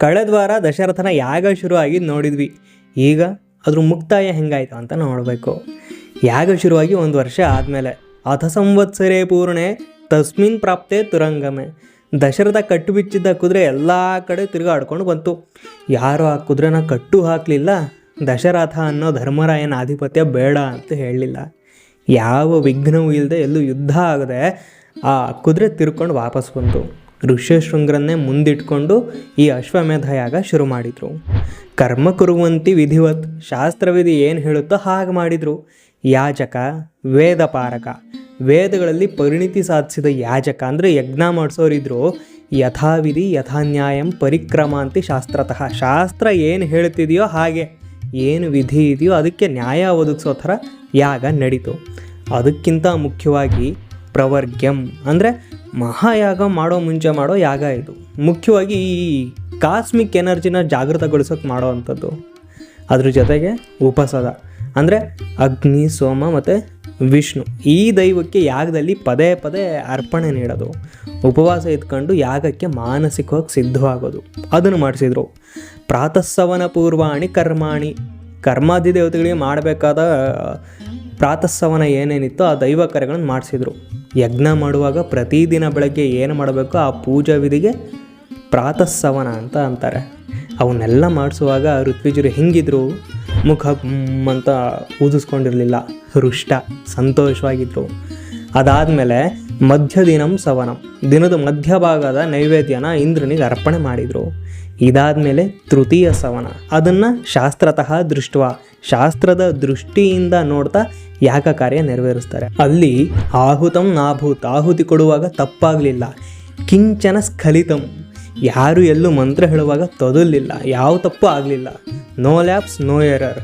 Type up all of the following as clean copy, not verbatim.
ಕಳೆದ ವಾರ ದಶರಥನ ಯಾಗ ಶುರುವಾಗಿ ನೋಡಿದ್ವಿ. ಈಗ ಅದ್ರ ಮುಕ್ತಾಯ ಹೆಂಗಾಯ್ತು ಅಂತ ನೋಡಬೇಕು. ಯಾಗ ಶುರುವಾಗಿ 1 ವರ್ಷ ಆದಮೇಲೆ ಅಥ ಸಂವತ್ಸರೇ ಪೂರ್ಣೆ ತಸ್ಮಿನ್ ಪ್ರಾಪ್ತೆ ತುರಂಗಮೆ. ದಶರಥ ಕಟ್ಟು ಬಿಚ್ಚಿದ್ದ ಕುದುರೆ ಎಲ್ಲ ಕಡೆ ತಿರುಗಾಡ್ಕೊಂಡು ಬಂತು. ಯಾರು ಆ ಕುದುರೆನ ಕಟ್ಟು ಹಾಕಲಿಲ್ಲ. ದಶರಥ ಅನ್ನೋ ಧರ್ಮರಾಯನ ಆಧಿಪತ್ಯ ಬೇಡ ಅಂತ ಹೇಳಲಿಲ್ಲ. ಯಾವ ವಿಘ್ನವೂ ಇಲ್ಲದೆ ಎಲ್ಲೂ ಯುದ್ಧ ಆಗದೆ ಆ ಕುದುರೆ ತಿರ್ಕೊಂಡು ವಾಪಸ್ ಬಂತು. ಋಷ್ಯಶೃಂಗರನ್ನೇ ಮುಂದಿಟ್ಕೊಂಡು ಈ ಅಶ್ವಮೇಧ ಯಾಗ ಶುರು ಮಾಡಿದರು. ಕರ್ಮ ಕುರುವಂತಿ ವಿಧಿವತ್, ಶಾಸ್ತ್ರವಿಧಿ ಏನು ಹೇಳುತ್ತೋ ಹಾಗೆ ಮಾಡಿದರು. ಯಾಜಕ ವೇದಪಾರಕ, ವೇದಗಳಲ್ಲಿ ಪರಿಣಿತಿ ಸಾಧಿಸಿದ ಯಾಜಕ ಅಂದರೆ ಯಜ್ಞ ಮಾಡಿಸೋರಿದ್ರು. ಯಥಾವಿಧಿ ಯಥಾನ್ಯಾಯಂ ಪರಿಕ್ರಮ ಅಂತಿ ಶಾಸ್ತ್ರತಃ, ಶಾಸ್ತ್ರ ಏನು ಹೇಳ್ತಿದೆಯೋ ಹಾಗೆ, ಏನು ವಿಧಿ ಇದೆಯೋ ಅದಕ್ಕೆ ನ್ಯಾಯ ಒದಗಿಸೋ ಥರ ಯಾಗ ನಡೀತು. ಅದಕ್ಕಿಂತ ಮುಖ್ಯವಾಗಿ ಪ್ರವರ್ಗ್ಯಂ ಅಂದರೆ ಮಹಾಯಾಗ ಮಾಡೋ ಮುಂಚೆ ಮಾಡೋ ಯಾಗ ಇದು. ಮುಖ್ಯವಾಗಿ ಈ ಕಾಸ್ಮಿಕ್ ಎನರ್ಜಿನ ಜಾಗೃತಗೊಳಿಸೋಕೆ ಮಾಡೋ ಅಂಥದ್ದು. ಅದ್ರ ಜೊತೆಗೆ ಉಪಸದ ಅಂದರೆ ಅಗ್ನಿ, ಸೋಮ ಮತ್ತು ವಿಷ್ಣು, ಈ ದೈವಕ್ಕೆ ಯಾಗದಲ್ಲಿ ಪದೇ ಪದೇ ಅರ್ಪಣೆ ನೀಡೋದು. ಉಪವಾಸ ಇದ್ಕೊಂಡು ಯಾಗಕ್ಕೆ ಮಾನಸಿಕವಾಗಿ ಸಿದ್ಧವಾಗೋದು, ಅದನ್ನು ಮಾಡಿಸಿದ್ರು. ಪ್ರಾತಃಸವನ ಪೂರ್ವಾಣಿ ಕರ್ಮಾಣಿ, ಕರ್ಮಾಧಿದೇವತೆಗಳಿಗೆ ಮಾಡಬೇಕಾದ ಪ್ರಾತಃಸವನ ಏನೇನಿತ್ತೋ ಆ ದೈವ ಕಾರ್ಯಗಳನ್ನು ಮಾಡಿಸಿದ್ರು. ಯಜ್ಞ ಮಾಡುವಾಗ ಪ್ರತಿದಿನ ಬೆಳಗ್ಗೆ ಏನು ಮಾಡಬೇಕು ಆ ಪೂಜಾ ವಿಧಿಗೆ ಪ್ರಾತಃಸವನ ಅಂತ ಅಂತಾರೆ. ಅವನ್ನೆಲ್ಲ ಮಾಡಿಸುವಾಗ ಋತ್ವಿಜರು ಹೆಂಗಿದ್ರು, ಮುಖ ಅಂತ ಊದಿಸ್ಕೊಂಡಿರಲಿಲ್ಲ, ಹೃಷ್ಟ ಸಂತೋಷವಾಗಿದ್ದರು. ಅದಾದಮೇಲೆ ಮಧ್ಯದಿನಂ ಸವನಂ, ದಿನದ ಮಧ್ಯಭಾಗದ ನೈವೇದ್ಯನ ಇಂದ್ರನಿಗೆ ಅರ್ಪಣೆ ಮಾಡಿದರು. ಇದಾದಮೇಲೆ ತೃತೀಯ ಸವನ, ಅದನ್ನು ಶಾಸ್ತ್ರತಃ ದೃಷ್ಟವ, ಶಾಸ್ತ್ರದ ದೃಷ್ಟಿಯಿಂದ ನೋಡ್ತಾ ಯಾಗ ಕಾರ್ಯ ನೆರವೇರಿಸ್ತಾರೆ. ಅಲ್ಲಿ ಆಹುತಂ ನಾಭೂತ್, ಆಹುತಿ ಕೊಡುವಾಗ ತಪ್ಪಾಗಲಿಲ್ಲ. ಕಿಂಚನ ಸ್ಖಲಿತಂ, ಯಾರು ಎಲ್ಲೂ ಮಂತ್ರ ಹೇಳುವಾಗ ತೊದಲಿಲ್ಲ, ಯಾವ ತಪ್ಪು ಆಗಲಿಲ್ಲ. ನೋ ಲ್ಯಾಪ್ಸ್ ನೋ ಎರರ್,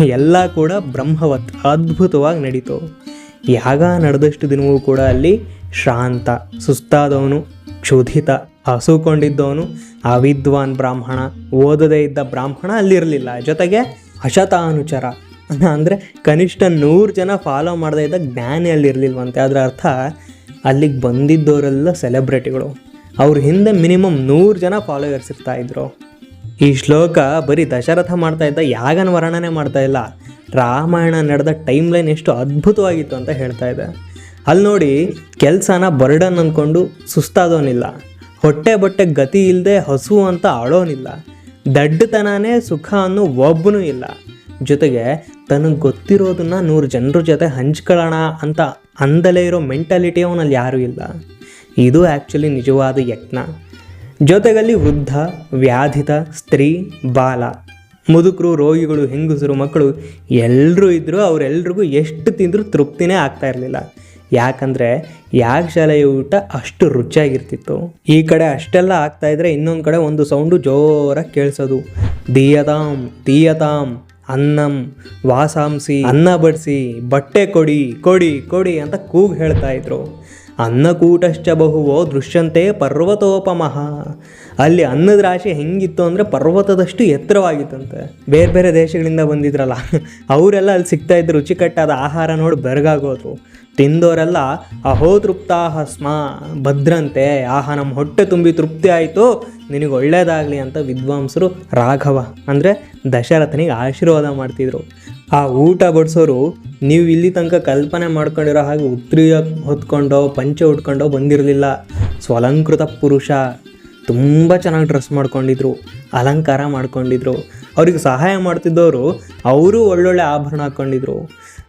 ಎಲ್ಲ ಕೂಡ ಬ್ರಹ್ಮವತ್ ಅದ್ಭುತವಾಗಿ ನಡೀತು. ಯಾಗ ನಡೆದಷ್ಟು ದಿನವೂ ಕೂಡ ಅಲ್ಲಿ ಶ್ರಾಂತ, ಸುಸ್ತಾದವನು, ಕ್ಷುಧಿತ, ಹಸುಕೊಂಡಿದ್ದವನು, ಅವಿದ್ವಾನ್ ಬ್ರಾಹ್ಮಣ, ಓದದೇ ಇದ್ದ ಬ್ರಾಹ್ಮಣ ಅಲ್ಲಿರಲಿಲ್ಲ. ಜೊತೆಗೆ ಅಶತಾನುಚರ ಅಂದರೆ ಕನಿಷ್ಠ 100 ಜನ ಫಾಲೋ ಮಾಡದೇ ಇದ್ದ ಜ್ಞಾನಿ ಅಲ್ಲಿರಲಿಲ್ವಂತೆ. ಅದರ ಅರ್ಥ ಅಲ್ಲಿಗೆ ಬಂದಿದ್ದವರೆಲ್ಲ ಸೆಲೆಬ್ರಿಟಿಗಳು, ಅವ್ರ ಹಿಂದೆ ಮಿನಿಮಮ್ 100 ಜನ ಫಾಲೋವರ್ಸ್ ಇರ್ತಾಯಿದ್ರು. ಈ ಶ್ಲೋಕ ಬರೀ ದಶರಥ ಮಾಡ್ತಾ ಇದ್ದ ಯಾಗನ ವರ್ಣನೆ ಮಾಡ್ತಾ ಇಲ್ಲ, ರಾಮಾಯಣ ನಡೆದ ಟೈಮ್ ಲೈನ್ ಎಷ್ಟು ಅದ್ಭುತವಾಗಿತ್ತು ಅಂತ ಹೇಳ್ತಾ ಇದೆ. ಅಲ್ಲಿ ನೋಡಿ, ಕೆಲಸನ ಬರ್ಡನ್ ಅಂದ್ಕೊಂಡು ಸುಸ್ತಾದವನಿಲ್ಲ, ಹೊಟ್ಟೆ ಬಟ್ಟೆ ಗತಿ ಇಲ್ಲದೆ ಹಸು ಅಂತ ಅಳೋನಿಲ್ಲ, ದಡ್ಡತನನೇ ಸುಖ ಅನ್ನೋ ಒಬ್ಬನೂ ಇಲ್ಲ. ಜೊತೆಗೆ ತನಗೆ ಗೊತ್ತಿರೋದನ್ನು 100 ಜನರ ಜೊತೆ ಹಂಚ್ಕೊಳ್ಳೋಣ ಅಂತ ಅಂದಲೇ ಇರೋ ಮೆಂಟಾಲಿಟಿ ಅವನಲ್ಲಿ ಯಾರೂ ಇಲ್ಲ. ಇದು ಆ್ಯಕ್ಚುಲಿ ನಿಜವಾದ ಯಜ್ಞ. ಜೊತೆಗಲ್ಲಿ ವೃದ್ಧ, ವ್ಯಾಧಿತ, ಸ್ತ್ರೀ, ಬಾಲ, ಮುದುಕರು, ರೋಗಿಗಳು, ಹೆಂಗಸರು, ಮಕ್ಕಳು ಎಲ್ಲರೂ ಇದ್ದರು. ಅವರೆಲ್ರಿಗೂ ಎಷ್ಟು ತಿಂದರೂ ತೃಪ್ತಿನೇ ಆಗ್ತಾ ಇರಲಿಲ್ಲ. ಯಾಕಂದರೆ ಯಾಗಶಾಲೆಯ ಊಟ ಅಷ್ಟು ರುಚಿಯಾಗಿರ್ತಿತ್ತು. ಈ ಕಡೆ ಅಷ್ಟೆಲ್ಲ ಆಗ್ತಾಯಿದ್ರೆ ಇನ್ನೊಂದು ಕಡೆ ಒಂದು ಸೌಂಡು ಜೋರಾಗಿ ಕೇಳಿಸೋದು, ದೀಯತಾಂ ತೀಯತಾಂ ಅನ್ನಂ ವಾಸಾಂಸಿ, ಅನ್ನ ಬಡಿಸಿ, ಬಟ್ಟೆ ಕೊಡಿ ಕೊಡಿ ಕೊಡಿ ಅಂತ ಕೂಗು ಹೇಳ್ತಾ ಇದ್ರು. ಅನ್ನಕೂಟಶ್ಚ ಬಹುವೋ ದೃಶ್ಯಂತೆ ಪರ್ವತೋಪಮಃ, ಅಲ್ಲಿ ಅನ್ನದ ರಾಶಿ ಹೆಂಗಿತ್ತು ಅಂದರೆ ಪರ್ವತದಷ್ಟು ಎತ್ತರವಾಗಿತ್ತಂತೆ. ಬೇರೆ ಬೇರೆ ದೇಶಗಳಿಂದ ಬಂದಿದ್ರಲ್ಲ ಅವರೆಲ್ಲ ಅಲ್ಲಿ ಸಿಗ್ತಾಯಿದ್ರು. ರುಚಿಕಟ್ಟಾದ ಆಹಾರ ನೋಡಿ ಬೆರಗಾಗೋದ್ರು. ತಿಂದವರೆಲ್ಲ ಅಹೋತೃಪ್ತಾಹ ಸ್ಮ ಭದ್ರಂತೆ, ಆಹಾ ನಮ್ಮ ಹೊಟ್ಟೆ ತುಂಬಿ ತೃಪ್ತಿ ಆಯಿತು, ನಿನಗೆ ಒಳ್ಳೆಯದಾಗಲಿ ಅಂತ ವಿದ್ವಾಂಸರು ರಾಘವ ಅಂದರೆ ದಶರಥನಿಗೆ ಆಶೀರ್ವಾದ ಮಾಡ್ತಿದ್ರು. ಆ ಊಟ ಬಡಿಸೋರು ನೀವು ಇಲ್ಲಿ ತನಕ ಕಲ್ಪನೆ ಮಾಡ್ಕೊಂಡಿರೋ ಹಾಗೆ ಉತ್ರಿಯ ಹೊತ್ಕೊಂಡೋ ಪಂಚೆ ಉಟ್ಕೊಂಡೋ ಬಂದಿರಲಿಲ್ಲ. ಸ್ವಲಂಕೃತ ಪುರುಷ, ತುಂಬ ಚೆನ್ನಾಗಿ ಡ್ರೆಸ್ ಮಾಡ್ಕೊಂಡಿದ್ರು, ಅಲಂಕಾರ ಮಾಡ್ಕೊಂಡಿದ್ರು. ಅವ್ರಿಗೆ ಸಹಾಯ ಮಾಡ್ತಿದ್ದವರು ಅವರು ಒಳ್ಳೊಳ್ಳೆ ಆಭರಣ ಹಾಕ್ಕೊಂಡಿದ್ರು.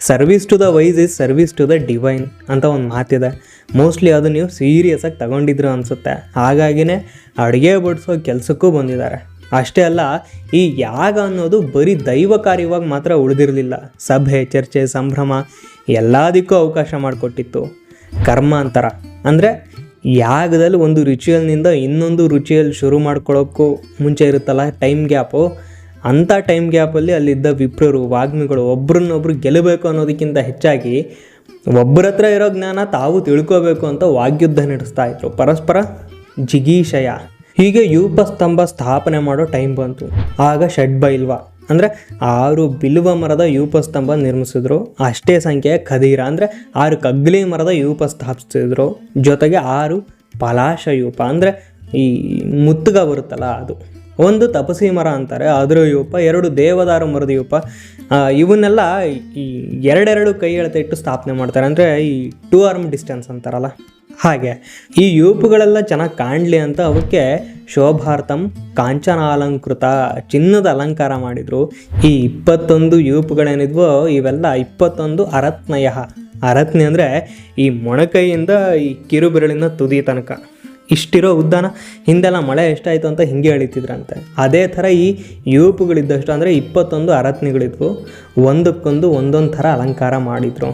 Service to the wise is service to the divine ಅಂತ ಒಂದು ಮಾತಿದೆ. ಮೋಸ್ಟ್ಲಿ ಅದು ನೀವು ಸೀರಿಯಸ್ಸಾಗಿ ತಗೊಂಡಿದ್ರು ಅನಿಸುತ್ತೆ. ಹಾಗಾಗಿನೇ ಅಡುಗೆ ಬಡಿಸೋ ಕೆಲಸಕ್ಕೂ ಬಂದಿದ್ದಾರೆ. ಅಷ್ಟೇ ಅಲ್ಲ, ಈ ಯಾಗ ಅನ್ನೋದು ಬರೀ ದೈವ ಕಾರ್ಯವಾಗಿ ಮಾತ್ರ ಉಳಿದಿರಲಿಲ್ಲ. ಸಭೆ, ಚರ್ಚೆ, ಸಂಭ್ರಮ ಎಲ್ಲದಕ್ಕೂ ಅವಕಾಶ ಮಾಡಿಕೊಟ್ಟಿತ್ತು. ಕರ್ಮಾಂತರ ಅಂದರೆ ಯಾಗದಲ್ಲಿ ಒಂದು ರಿಚುವಲ್ನಿಂದ ಇನ್ನೊಂದು ರಿಚುವಲ್ ಶುರು ಮಾಡ್ಕೊಳ್ಳೋಕ್ಕೂ ಮುಂಚೆ ಇರುತ್ತಲ್ಲ ಟೈಮ್ ಗ್ಯಾಪು, ಅಂಥ ಟೈಮ್ ಗ್ಯಾಪಲ್ಲಿ ಅಲ್ಲಿದ್ದ ವಿಪ್ರರು, ವಾಗ್ಮಿಗಳು ಒಬ್ರನ್ನೊಬ್ರು ಗೆಲ್ಲಬೇಕು ಅನ್ನೋದಕ್ಕಿಂತ ಹೆಚ್ಚಾಗಿ ಒಬ್ಬರ ಹತ್ರ ಇರೋ ಜ್ಞಾನ ತಾವು ತಿಳ್ಕೋಬೇಕು ಅಂತ ವಾಗ್ಯುದ್ಧ ನಡೆಸ್ತಾ ಇದ್ರು, ಪರಸ್ಪರ ಜಿಗೀಷಯ. ಹೀಗೆ ಯೂಪಸ್ತಂಭ ಸ್ಥಾಪನೆ ಮಾಡೋ ಟೈಮ್ ಬಂತು. ಆಗ ಷಡ್ಬೈಲ್ವ ಅಂದರೆ 6 ಬಿಲ್ವ ಮರದ ಯೂಪಸ್ತಂಭ ನಿರ್ಮಿಸಿದ್ರು. ಅಷ್ಟೇ ಸಂಖ್ಯೆಯ ಖದೀರ ಅಂದರೆ 6 ಕಗ್ಲಿ ಮರದ ಯೂಪ ಸ್ಥಾಪಿಸಿದ್ರು. ಜೊತೆಗೆ 6 ಪಲಾಶ ಯೂಪ ಅಂದರೆ ಈ ಮುತ್ತುಗ ಬರುತ್ತಲ್ಲ ಅದು, ಒಂದು ತಪಸಿ ಮರ ಅಂತಾರೆ, ಅದರ ಯೂಪ, 2 ದೇವದಾರು ಮರದ ಯೂಪ. ಇವನ್ನೆಲ್ಲ ಈ ಎರಡೆರಡು ಕೈ ಎಳೆತ ಇಟ್ಟು ಸ್ಥಾಪನೆ ಮಾಡ್ತಾರೆ, ಅಂದರೆ ಈ 2 ಆರ್ಮ್ ಡಿಸ್ಟೆನ್ಸ್ ಅಂತಾರಲ್ಲ ಹಾಗೆ. ಈ ಯೂಪುಗಳೆಲ್ಲ ಚೆನ್ನಾಗಿ ಕಾಣಲಿ ಅಂತ ಅವಕ್ಕೆ ಶೋಭಾರ್ಥಂ ಕಾಂಚನಾಲಂಕೃತ, ಚಿನ್ನದ ಅಲಂಕಾರ ಮಾಡಿದರು. ಈ 21 ಯೂಪುಗಳೇನಿದ್ವೋ ಇವೆಲ್ಲ 21 ಅರತ್ನಯ. ಅರತ್ನೆ ಅಂದರೆ ಈ ಮೊಣಕೈಯಿಂದ ಈ ಕಿರುಬೆರಳಿನ ತುದಿ ತನಕ ಇಷ್ಟಿರೋ ಉದ್ದಾನ. ಹಿಂದೆಲ್ಲ ಮಳೆ ಎಷ್ಟಾಯಿತು ಅಂತ ಹಿಂಗೆ ಎಳಿತಿದ್ರಂತೆ. ಅದೇ ಥರ ಈ ಯೂಪುಗಳಿದ್ದಷ್ಟು ಅಂದರೆ 21 ಅರತ್ನಿಗಳಿದ್ವು. ಒಂದಕ್ಕೊಂದು ಒಂದೊಂದು ಥರ ಅಲಂಕಾರ ಮಾಡಿದರು.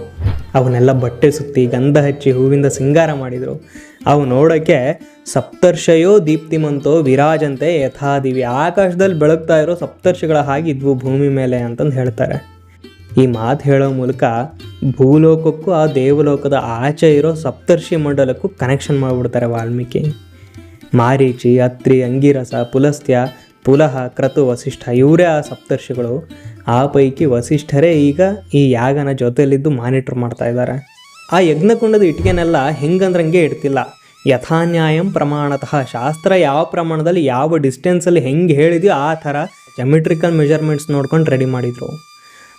ಅವನ್ನೆಲ್ಲ ಬಟ್ಟೆ ಸುತ್ತಿ ಗಂಧ ಹಚ್ಚಿ ಹೂವಿಂದ ಸಿಂಗಾರ ಮಾಡಿದರು. ಅವು ನೋಡೋಕ್ಕೆ ಸಪ್ತರ್ಷಯೋ ದೀಪ್ತಿಮಂತೋ ವಿರಾಜಂತೆ ಯಥಾದಿವಿ, ಆಕಾಶದಲ್ಲಿ ಬೆಳಗ್ತಾ ಇರೋ ಸಪ್ತರ್ಷಿಗಳ ಹಾಗಿದ್ವು ಭೂಮಿ ಮೇಲೆ ಅಂತಂದು ಹೇಳ್ತಾರೆ. ಈ ಮಾತು ಹೇಳೋ ಮೂಲಕ ಭೂಲೋಕಕ್ಕೂ ಆ ದೇವಲೋಕದ ಆಚೆ ಇರೋ ಸಪ್ತರ್ಷಿ ಮಂಡಲಕ್ಕೂ ಕನೆಕ್ಷನ್ ಮಾಡಿಬಿಡ್ತಾರೆ ವಾಲ್ಮೀಕಿ. ಮಾರೀಚಿ, ಅತ್ರಿ, ಅಂಗಿರಸ, ಪುಲಸ್ತ್ಯ, ಪುಲಹ, ಕ್ರತು, ವಸಿಷ್ಠ ಇವರೇ ಆ ಸಪ್ತರ್ಷಿಗಳು. ಆ ಪೈಕಿ ವಸಿಷ್ಠರೇ ಈಗ ಈ ಯಾಗನ ಜೊತೆಯಲ್ಲಿದ್ದು ಮಾನಿಟ್ರ್ ಮಾಡ್ತಾ ಇದ್ದಾರೆ. ಆ ಯಜ್ಞಕುಂಡದ ಇಟ್ಟಿಗೆನೆಲ್ಲ ಹೆಂಗಂದ್ರಂಗೆ ಇಡ್ತಿಲ್ಲ, ಯಥಾನ್ಯಾಯಂ ಪ್ರಮಾಣತಃ, ಶಾಸ್ತ್ರ ಯಾವ ಪ್ರಮಾಣದಲ್ಲಿ ಯಾವ ಡಿಸ್ಟೆನ್ಸಲ್ಲಿ ಹೆಂಗೆ ಹೇಳಿದೆಯೋ ಆ ಥರ ಜಮೆಟ್ರಿಕಲ್ ಮೆಜರ್ಮೆಂಟ್ಸ್ ನೋಡ್ಕೊಂಡು ರೆಡಿ ಮಾಡಿದರು.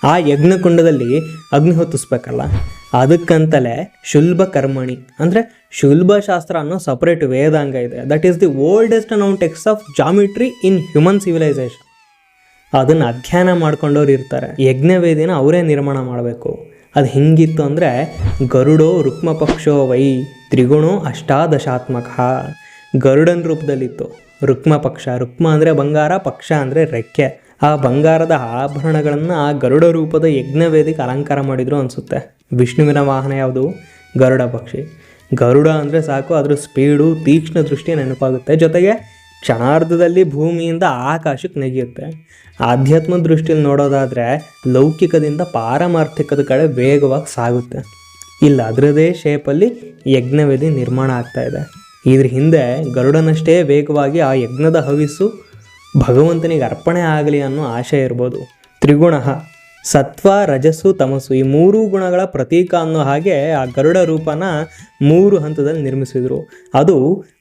ಆ ಯಜ್ಞಕುಂಡದಲ್ಲಿ ಅಗ್ನಿ ಹೊತ್ತಿಸ್ಬೇಕಲ್ಲ, ಅದಕ್ಕಂತಲೇ ಶುಲ್ಬ ಕರ್ಮಣಿ ಅಂದರೆ ಶುಲ್ಬ ಶಾಸ್ತ್ರ ಅನ್ನೋ ಸಪ್ರೇಟ್ ವೇದಾಂಗ ಇದೆ. That is the oldest noun text of geometry in human civilisation. ಅದನ್ನು ಅಧ್ಯಯನ ಮಾಡ್ಕೊಂಡವ್ರು ಇರ್ತಾರೆ. ಯಜ್ಞವೇದಿನ ಅವರೇ ನಿರ್ಮಾಣ ಮಾಡಬೇಕು. ಅದು ಹೆಂಗಿತ್ತು ಅಂದರೆ ಗರುಡೋ ರುಕ್ಮ ಪಕ್ಷೋ ವೈ ತ್ರಿಗುಣೋ ಅಷ್ಟಾದಶಾತ್ಮಕ. ಗರುಡನ ರೂಪದಲ್ಲಿತ್ತು ರುಕ್ಮ ಪಕ್ಷ. ರುಕ್ಮ ಅಂದರೆ ಬಂಗಾರ, ಪಕ್ಷ ಅಂದರೆ ರೆಕ್ಕೆ. ಆ ಬಂಗಾರದ ಆಭರಣಗಳನ್ನು ಆ ಗರುಡ ರೂಪದ ಯಜ್ಞವೇದಿಗೆ ಅಲಂಕಾರ ಮಾಡಿದ್ರು ಅನಿಸುತ್ತೆ. ವಿಷ್ಣುವಿನ ವಾಹನ ಯಾವುದು? ಗರುಡ ಪಕ್ಷಿ. ಗರುಡ ಅಂದರೆ ಸಾಕು, ಅದ್ರ ಸ್ಪೀಡು, ತೀಕ್ಷ್ಣ ದೃಷ್ಟಿ ನೆನಪಾಗುತ್ತೆ. ಜೊತೆಗೆ ಕ್ಷಣಾರ್ಧದಲ್ಲಿ ಭೂಮಿಯಿಂದ ಆಕಾಶಕ್ಕೆ ನೆಗೆಯುತ್ತೆ. ಆಧ್ಯಾತ್ಮ ದೃಷ್ಟಿಯಲ್ಲಿ ನೋಡೋದಾದರೆ ಲೌಕಿಕದಿಂದ ಪಾರಮಾರ್ಥಿಕದ ಕಡೆ ವೇಗವಾಗಿ ಸಾಗುತ್ತೆ. ಇಲ್ಲ ಅದರದೇ ಶೇಪಲ್ಲಿ ಯಜ್ಞವೇದಿ ನಿರ್ಮಾಣ ಆಗ್ತಾಯಿದೆ. ಇದ್ರ ಹಿಂದೆ ಗರುಡನಷ್ಟೇ ವೇಗವಾಗಿ ಆ ಯಜ್ಞದ ಹವಿಸ್ಸು ಭಗವಂತನಿಗೆ ಅರ್ಪಣೆ ಆಗಲಿ ಅನ್ನೋ ಆಶೆ ಇರ್ಬೋದು. ತ್ರಿಗುಣ ಸತ್ವ, ರಜಸ್ಸು, ತಮಸ್ಸು ಈ 3 ಗುಣಗಳ ಪ್ರತೀಕ ಅನ್ನೋ ಹಾಗೆ ಆ ಗರುಡ ರೂಪನ 3 ಹಂತದಲ್ಲಿ ನಿರ್ಮಿಸಿದರು. ಅದು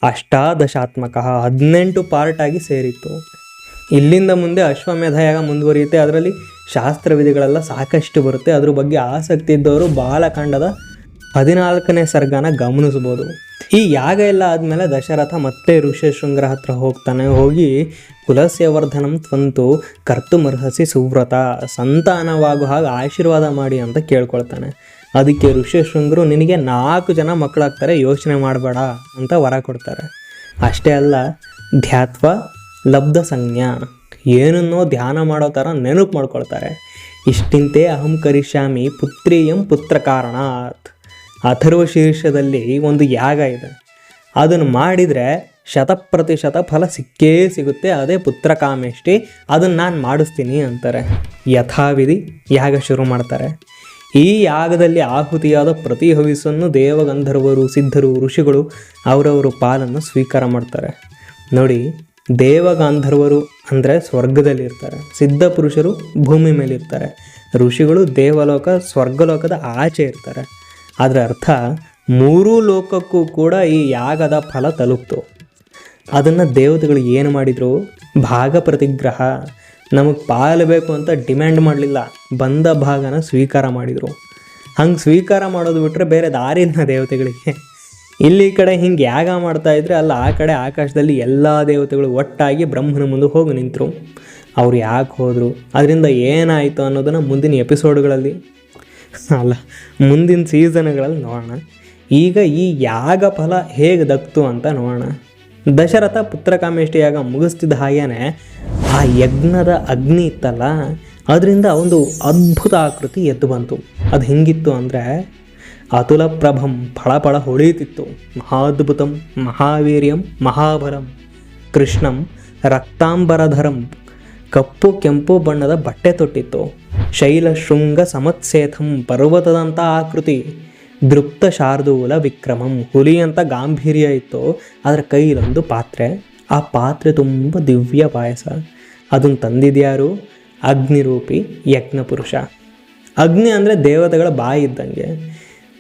ಅಷ್ಟಾದಶಾತ್ಮಕ, 18 ಪಾರ್ಟಾಗಿ ಸೇರಿತ್ತು. ಇಲ್ಲಿಂದ ಮುಂದೆ ಅಶ್ವಮೇಧ ಯಾಗ ಮುಂದುವರಿಯುತ್ತೆ. ಅದರಲ್ಲಿ ಶಾಸ್ತ್ರವಿಧಿಗಳೆಲ್ಲ ಸಾಕಷ್ಟು ಬರುತ್ತೆ. ಅದ್ರ ಬಗ್ಗೆ ಆಸಕ್ತಿ ಇದ್ದವರು ಬಾಲಕಾಂಡದ 14ನೇ ಸರ್ಗನ ಗಮನಿಸ್ಬೋದು. ಈ ಯಾಗ ಎಲ್ಲ ಆದಮೇಲೆ ದಶರಥ ಮತ್ತೆ ಋಷ್ಯಶೃಂಗರ ಹತ್ರ ಹೋಗ್ತಾನೆ. ಹೋಗಿ ಕುಲಸ್ಯವರ್ಧನಂ ತ್ವಂತು ಕರ್ತುಮರ್ಹಸಿ ಸುವ್ರತ, ಸಂತಾನವಾಗೋ ಹಾಗೆ ಆಶೀರ್ವಾದ ಮಾಡಿ ಅಂತ ಕೇಳ್ಕೊಳ್ತಾನೆ. ಅದಕ್ಕೆ ಋಷ್ಯಶೃಂಗರು ನಿನಗೆ 4 ಜನ ಮಕ್ಕಳಾಗ್ತಾರೆ, ಯೋಚನೆ ಮಾಡಬೇಡ ಅಂತ ವರ ಕೊಡ್ತಾರೆ. ಅಷ್ಟೇ ಅಲ್ಲ, ಧ್ಯಾತ್ವ ಲಬ್ಧ ಸಂಜ್ಞಾ, ಏನನ್ನೋ ಧ್ಯಾನ ಮಾಡೋ ಥರ ನೆನಪು ಮಾಡ್ಕೊಳ್ತಾರೆ. ಇಷ್ಟಿಂತೆ ಅಹಂ ಕರಿಷ್ಯಾಮಿ ಪುತ್ರೀಯಂ ಪುತ್ರ ಕಾರಣಾತ್. ಅಥರ್ವ ಶೀರ್ಷದಲ್ಲಿ ಒಂದು ಯಾಗ ಇದೆ, ಅದನ್ನು ಮಾಡಿದರೆ 100% ಫಲ ಸಿಕ್ಕೇ ಸಿಗುತ್ತೆ. ಅದೇ ಪುತ್ರ ಕಾಮೇಷ್ಟಿ, ಅದನ್ನು ನಾನು ಮಾಡಿಸ್ತೀನಿ ಅಂತಾರೆ. ಯಥಾವಿಧಿ ಯಾಗ ಶುರು ಮಾಡ್ತಾರೆ. ಈ ಯಾಗದಲ್ಲಿ ಆಹುತಿಯಾದ ಪ್ರತಿ ಹವಿಸನ್ನು ದೇವಗಂಧರ್ವರು, ಸಿದ್ಧರು, ಋಷಿಗಳು ಅವರವರು ಪಾಲನ್ನು ಸ್ವೀಕಾರ ಮಾಡ್ತಾರೆ. ನೋಡಿ, ದೇವಗಾಂಧರ್ವರು ಅಂದರೆ ಸ್ವರ್ಗದಲ್ಲಿರ್ತಾರೆ, ಸಿದ್ಧ ಪುರುಷರು ಭೂಮಿ ಮೇಲಿರ್ತಾರೆ, ಋಷಿಗಳು ದೇವಲೋಕ ಸ್ವರ್ಗಲೋಕದ ಆಚೆ ಇರ್ತಾರೆ. ಅದರ ಅರ್ಥ 3 ಲೋಕಕ್ಕೂ ಕೂಡ ಈ ಯಾಗದ ಫಲ ತಲುಪ್ತು. ಅದನ್ನು ದೇವತೆಗಳು ಏನು ಮಾಡಿದರು? ಭಾಗ ಪ್ರತಿಗ್ರಹ, ನಮಗೆ ಪಾಲಬೇಕು ಅಂತ ಡಿಮ್ಯಾಂಡ್ ಮಾಡಲಿಲ್ಲ, ಬಂದ ಭಾಗನ ಸ್ವೀಕಾರ ಮಾಡಿದರು. ಹಂಗೆ ಸ್ವೀಕಾರ ಮಾಡೋದು ಬಿಟ್ಟರೆ ಬೇರೆ ದಾರಿನ ದೇವತೆಗಳಿಗೆ. ಇಲ್ಲಿ ಈ ಕಡೆ ಹಿಂಗೆ ಯಾಗ ಮಾಡ್ತಾಯಿದ್ರೆ ಅಲ್ಲಿ ಆ ಕಡೆ ಆಕಾಶದಲ್ಲಿ ಎಲ್ಲ ದೇವತೆಗಳು ಒಟ್ಟಾಗಿ ಬ್ರಹ್ಮನ ಮುಂದೆ ಹೋಗಿ ನಿಂತರು. ಅವ್ರು ಯಾಕೆ ಹೋದರು, ಅದರಿಂದ ಏನಾಯಿತು ಅನ್ನೋದನ್ನು ಮುಂದಿನ ಎಪಿಸೋಡ್ಗಳಲ್ಲಿ ಮುಂದಿನ ಸೀಸನ್ಗಳಲ್ಲಿ ನೋಡೋಣ. ಈಗ ಈ ಯಾಗ ಫಲ ಹೇಗೆ ದಕ್ತು ಅಂತ ನೋಡೋಣ. ದಶರಥ ಪುತ್ರಕಾಮೇಷ್ಟಿ ಯಾಗ ಮುಗಿಸ್ತಿದ್ದ ಹಾಗೇನೆ ಆ ಯಜ್ಞದ ಅಗ್ನಿ ಇತ್ತಲ್ಲ, ಅದರಿಂದ ಒಂದು ಅದ್ಭುತ ಆಕೃತಿ ಎದ್ದು ಬಂತು. ಅದು ಹೆಂಗಿತ್ತು ಅಂದರೆ ಅತುಲ ಪ್ರಭಂ, ಫಳಫಳ ಹೊಳೆಯುತ್ತಿತ್ತು. ಮಹಾದ್ಭುತಂ ಮಹಾವೀರ್ಯಂ ಮಹಾಬಲಂ ಕೃಷ್ಣಂ ರಕ್ತಾಂಬರಧರಂ, ಕಪ್ಪು ಕೆಂಪು ಬಣ್ಣದ ಬಟ್ಟೆ ತೊಟ್ಟಿತ್ತು. ಶೈಲ ಶೃಂಗ ಸಮತ್ಸೇಥಂ, ಪರ್ವತದಂಥ ಆಕೃತಿ. ದೃಪ್ತ ಶಾರ್ದೂಲ ವಿಕ್ರಮಂ, ಹುಲಿ ಅಂತ ಗಾಂಭೀರ್ಯ ಇತ್ತು. ಅದರ ಕೈಲೊಂದು ಪಾತ್ರೆ, ಆ ಪಾತ್ರೆ ತುಂಬ ದಿವ್ಯ ಪಾಯಸ. ಅದನ್ನು ತಂದಿದ್ಯಾರು? ಅಗ್ನಿರೂಪಿ ಯಜ್ಞಪುರುಷ. ಅಗ್ನಿ ಅಂದರೆ ದೇವತೆಗಳ ಬಾಯಿ ಇದ್ದಂಗೆ.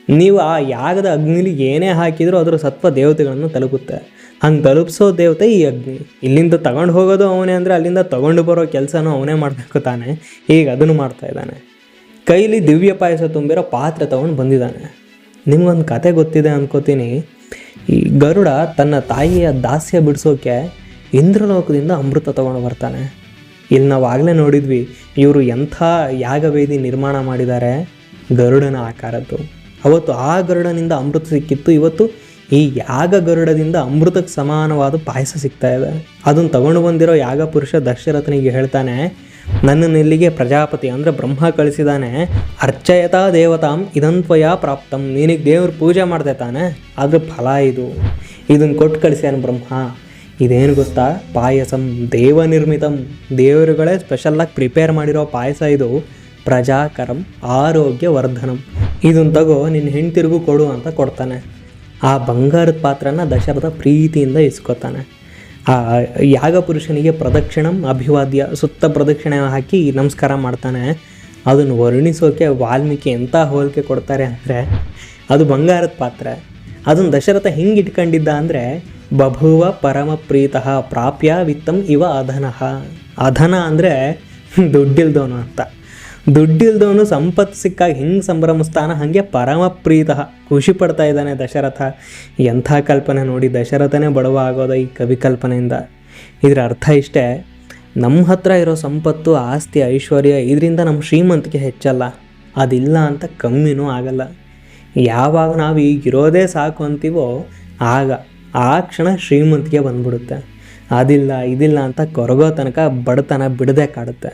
ನೀವು ಆ ಯಾಗದ ಅಗ್ನಿಲಿ ಏನೇ ಹಾಕಿದರೂ ಅದರ ಸತ್ವ ದೇವತೆಗಳನ್ನು ತಲುಪುತ್ತೆ. ಹಂಗೆ ತಲುಪಿಸೋ ದೇವತೆ ಈ ಅಗ್ನಿ. ಇಲ್ಲಿಂದ ತಗೊಂಡು ಹೋಗೋದು ಅವನೇ ಅಂದರೆ ಅಲ್ಲಿಂದ ತಗೊಂಡು ಬರೋ ಕೆಲಸನೂ ಅವನೇ ಮಾಡಬೇಕು ತಾನೆ. ಈಗ ಅದನ್ನು ಮಾಡ್ತಾ ಇದ್ದಾನೆ. ಕೈಲಿ ದಿವ್ಯ ಪಾಯಸ ತುಂಬಿರೋ ಪಾತ್ರೆ ತೊಗೊಂಡು ಬಂದಿದ್ದಾನೆ. ನಿಮ್ಗೊಂದು ಕತೆ ಗೊತ್ತಿದೆ ಅನ್ಕೋತೀನಿ. ಈ ಗರುಡ ತನ್ನ ತಾಯಿಯ ದಾಸ್ಯ ಬಿಡಿಸೋಕೆ ಇಂದ್ರಲೋಕದಿಂದ ಅಮೃತ ತೊಗೊಂಡು ಬರ್ತಾನೆ. ಇಲ್ಲಿ ನಾವು ಆಗಲೇ ನೋಡಿದ್ವಿ, ಇವರು ಎಂಥ ಯಾಗವೇದಿ ನಿರ್ಮಾಣ ಮಾಡಿದ್ದಾರೆ, ಗರುಡನ ಆಕಾರದ್ದು. ಅವತ್ತು ಆ ಗರುಡನಿಂದ ಅಮೃತ ಸಿಕ್ಕಿತ್ತು. ಇವತ್ತು ಈ ಯಾಗ ಗರುಡದಿಂದ ಅಮೃತಕ್ಕೆ ಸಮಾನವಾದ ಪಾಯಸ ಸಿಗ್ತಾ ಇದೆ. ಅದನ್ನು ತಗೊಂಡು ಬಂದಿರೋ ಯಾಗ ಪುರುಷ ದಶರಥನಿಗೆ ಹೇಳ್ತಾನೆ, ನನ್ನನ್ನು ಇಲ್ಲಿಗೆ ಪ್ರಜಾಪತಿ ಅಂದರೆ ಬ್ರಹ್ಮ ಕಳಿಸಿದಾನೆ. ಅರ್ಚಯತಾ ದೇವತಾಂ ಇದಂತ್ವಯ ಪ್ರಾಪ್ತಂ. ನಿನಗೆ ದೇವ್ರ ಪೂಜೆ ಮಾಡ್ದೆ ತಾನೆ, ಅದ್ರ ಫಲ ಇದು. ಇದನ್ನು ಕೊಟ್ಟು ಕಳಿಸ್ಯಾನ ಬ್ರಹ್ಮ. ಇದೇನು ಗೊತ್ತಾ? ಪಾಯಸಂ ದೇವನಿರ್ಮಿತಂ. ದೇವರುಗಳೇ ಸ್ಪೆಷಲಾಗಿ ಪ್ರಿಪೇರ್ ಮಾಡಿರೋ ಪಾಯಸ ಇದು. ಪ್ರಜಾಕರಂ ಆರೋಗ್ಯ ವರ್ಧನಂ. ಇದನ್ನು ತಗೋ ನಿನ್ನ ಹೆಂಡ್ತಿರ್ಗೂ ಕೊಡು ಅಂತ ಕೊಡ್ತಾನೆ. ಆ ಬಂಗಾರದ ಪಾತ್ರನ ದಶರಥ ಪ್ರೀತಿಯಿಂದ ಇಸ್ಕೊತಾನೆ. ಆ ಯಾಗ ಪುರುಷನಿಗೆ ಪ್ರದಕ್ಷಿಣಂ ಅಭಿವಾದ್ಯ, ಸುತ್ತ ಪ್ರದಕ್ಷಿಣೆ ಹಾಕಿ ನಮಸ್ಕಾರ ಮಾಡ್ತಾನೆ. ಅದನ್ನು ವರ್ಣಿಸೋಕೆ ವಾಲ್ಮೀಕಿ ಎಂಥ ಹೋಲಿಕೆ ಕೊಡ್ತಾರೆ ಅಂದರೆ, ಅದು ಬಂಗಾರದ ಪಾತ್ರ. ಅದನ್ನು ದಶರಥ ಹಿಂಗೆ ಇಟ್ಕೊಂಡಿದ್ದ ಅಂದರೆ, ಬಭುವ ಪರಮ ಪ್ರೀತಃ ಪ್ರಾಪ್ಯ ವಿತ್ತಂ ಇವ ಅಧನಃ. ಅಧನ ಅಂದರೆ ದುಡ್ಡಿಲ್ದವನು ಅಂತ. ದುಡ್ಡಿಲ್ದವನು ಸಂಪತ್ತು ಸಿಕ್ಕಾಗ ಹಿಂಗೆ ಸಂಭ್ರಮಿಸ್ತಾನ, ಹಾಗೆ ಪರಮ ಪ್ರೀತಃ ಖುಷಿ ಪಡ್ತಾ ಇದ್ದಾನೆ ದಶರಥ. ಎಂಥ ಕಲ್ಪನೆ ನೋಡಿ, ದಶರಥನೇ ಬಡವ ಆಗೋದ ಈ ಕವಿ ಕಲ್ಪನೆಯಿಂದ. ಇದರ ಅರ್ಥ ಇಷ್ಟೇ, ನಮ್ಮ ಹತ್ರ ಇರೋ ಸಂಪತ್ತು, ಆಸ್ತಿ, ಐಶ್ವರ್ಯ ಇದರಿಂದ ನಮ್ಮ ಶ್ರೀಮಂತಿಕೆ ಹೆಚ್ಚಲ್ಲ, ಅದಿಲ್ಲ ಅಂತ ಕಮ್ಮಿನೂ ಆಗಲ್ಲ. ಯಾವಾಗ ನಾವು ಈಗಿರೋದೇ ಸಾಕು ಅಂತೀವೋ ಆಗ ಆ ಕ್ಷಣ ಶ್ರೀಮಂತಿಕೆ ಬಂದ್ಬಿಡುತ್ತೆ. ಅದಿಲ್ಲ ಇದಿಲ್ಲ ಅಂತ ಕೊರಗೋ ತನಕ ಬಡತನ ಬಿಡದೆ ಕಾಡುತ್ತೆ.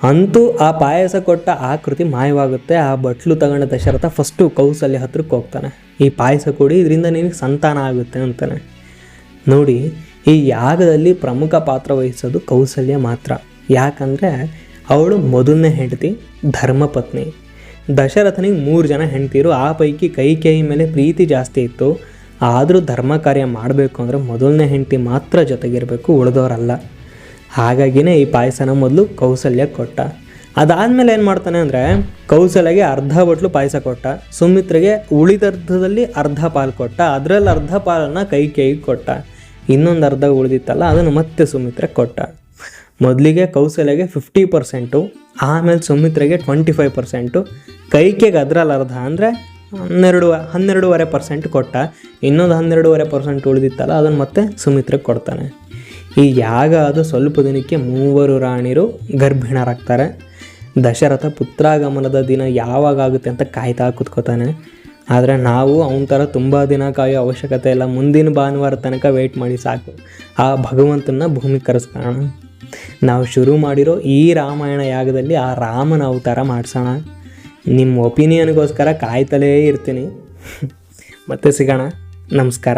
ಅಂತೂ ಆ ಪಾಯಸ ಕೊಟ್ಟ ಆಕೃತಿ ಮಾಯವಾಗುತ್ತೆ. ಆ ಬಟ್ಲು ತಗೊಂಡ ದಶರಥ ಫಸ್ಟು ಕೌಸಲ್ಯ ಹತ್ರಕ್ಕೆ ಹೋಗ್ತಾನೆ. ಈ ಪಾಯಸ ಕೊಡಿ, ಇದರಿಂದ ನಿನಗೆ ಸಂತಾನ ಆಗುತ್ತೆ ಅಂತಾನೆ. ನೋಡಿ, ಈ ಯಾಗದಲ್ಲಿ ಪ್ರಮುಖ ಪಾತ್ರ ವಹಿಸೋದು ಕೌಸಲ್ಯ ಮಾತ್ರ. ಯಾಕಂದರೆ ಅವಳು ಮೊದಲನೇ ಹೆಂಡತಿ, ಧರ್ಮಪತ್ನಿ. ದಶರಥನಿಗೆ 3 ಜನ ಹೆಂಡತಿರು. ಆ ಪೈಕಿ ಕೈಕೇಯಿ ಮೇಲೆ ಪ್ರೀತಿ ಜಾಸ್ತಿ ಇತ್ತು. ಆದರೂ ಧರ್ಮ ಕಾರ್ಯ ಮಾಡಬೇಕು ಅಂದರೆ ಮೊದಲನೇ ಹೆಂಡತಿ ಮಾತ್ರ ಜೊತೆಗಿರಬೇಕು, ಉಳಿದವರಲ್ಲ. ಹಾಗಾಗಿನೇ ಈ ಪಾಯಸನ ಮೊದಲು ಕೌಸಲ್ಯ ಕೊಟ್ಟ. ಅದಾದಮೇಲೆ ಏನು ಮಾಡ್ತಾನೆ ಅಂದರೆ, ಕೌಸಲ್ಯಗೆ ಅರ್ಧ ಬಟ್ಲು ಪಾಯಸ ಕೊಟ್ಟ, ಸುಮಿತ್ರೆಗೆ ಉಳಿದರ್ಧದಲ್ಲಿ ಅರ್ಧ ಪಾಲು ಕೊಟ್ಟ, ಅದರಲ್ಲಿ ಅರ್ಧ ಪಾಲನ್ನು ಕೈಕೇಯಿಗೆ ಕೊಟ್ಟ, ಇನ್ನೊಂದು ಅರ್ಧ ಉಳಿದಿತ್ತಲ್ಲ ಅದನ್ನು ಮತ್ತೆ ಸುಮಿತ್ರೆ ಕೊಟ್ಟ. ಮೊದಲಿಗೆ ಕೌಸಲ್ಯಗೆ 50%, ಆಮೇಲೆ ಸುಮಿತ್ರೆಗೆ 25%, ಕೈಕೇಯಿಗೆ ಅದರಲ್ಲಿ ಅರ್ಧ ಅಂದರೆ 12.5% ಕೊಟ್ಟ, ಇನ್ನೊಂದು 12.5% ಉಳಿದಿತ್ತಲ್ಲ ಅದನ್ನು ಮತ್ತೆ ಸುಮಿತ್ರೆಗೆ ಕೊಡ್ತಾನೆ. ಈ ಯಾಗ ಅದು ಸ್ವಲ್ಪ ದಿನಕ್ಕೆ 3 ರಾಣಿಯರು ಗರ್ಭಿಣರಾಗ್ತಾರೆ. ದಶರಥ ಪುತ್ರಾಗಮನದ ದಿನ ಯಾವಾಗ ಆಗುತ್ತೆ ಅಂತ ಕಾಯ್ತಾ ಕೂತ್ಕೋತಾನೆ. ಆದರೆ ನಾವು ಅವನ ಥರ ತುಂಬ ದಿನ ಕಾಯೋ ಅವಶ್ಯಕತೆ ಇಲ್ಲ. ಮುಂದಿನ ಭಾನುವಾರ ತನಕ ವೆಯ್ಟ್ ಮಾಡಿ ಸಾಕು. ಆ ಭಗವಂತನ ಭೂಮಿ ಕರೆಸ್ಕೋಣ. ನಾವು ಶುರು ಮಾಡಿರೋ ಈ ರಾಮಾಯಣ ಯಾಗದಲ್ಲಿ ಆ ರಾಮನ ಅವತಾರ ಮಾಡಿಸೋಣ. ನಿಮ್ಮ ಒಪಿನಿಯನ್ಗೋಸ್ಕರ ಕಾಯ್ತಲೇ ಇರ್ತೀನಿ. ಮತ್ತೆ ಸಿಗೋಣ. ನಮಸ್ಕಾರ.